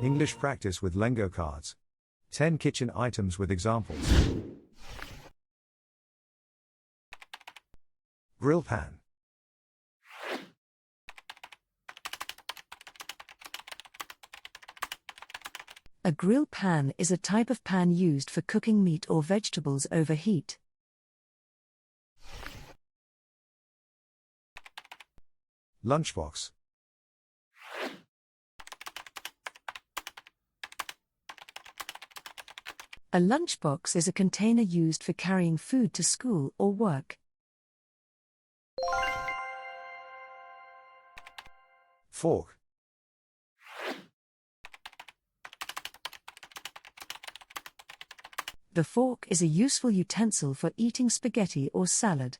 English practice with Lengo cards. 10 kitchen items with examples. Grill pan. A grill pan is a type of pan used for cooking meat or vegetables over heat. Lunchbox. A lunchbox is a container used for carrying food to school or work. Fork. The fork is a useful utensil for eating spaghetti or salad.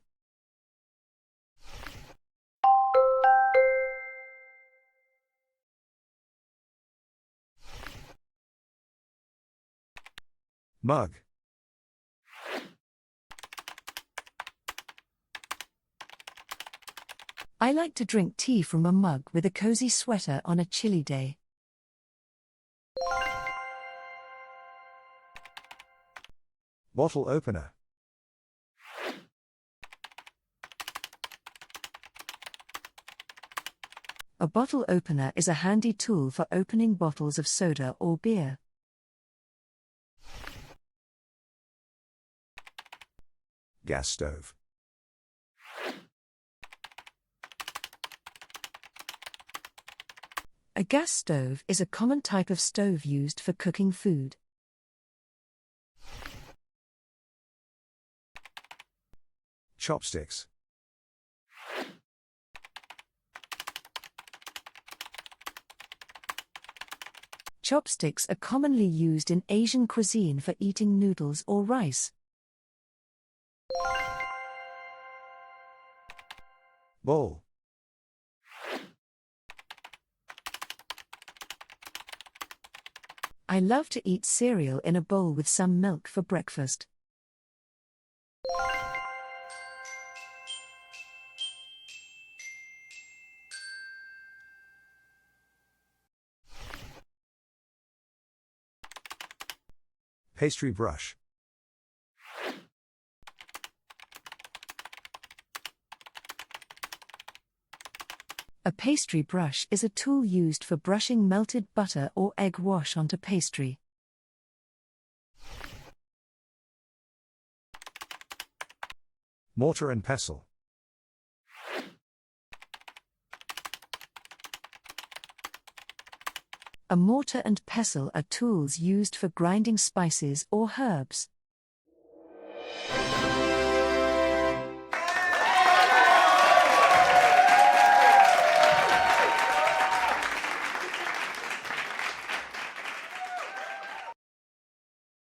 Mug. I like to drink tea from a mug with a cozy sweater on a chilly day. Bottle opener. A bottle opener is a handy tool for opening bottles of soda or beer. Gas stove. A gas stove is a common type of stove used for cooking food. Chopsticks. Chopsticks are commonly used in Asian cuisine for eating noodles or rice. Bowl. I love to eat cereal in a bowl with some milk for breakfast. Pastry brush. A pastry brush is a tool used for brushing melted butter or egg wash onto pastry. Mortar and pestle. A mortar and pestle are tools used for grinding spices or herbs.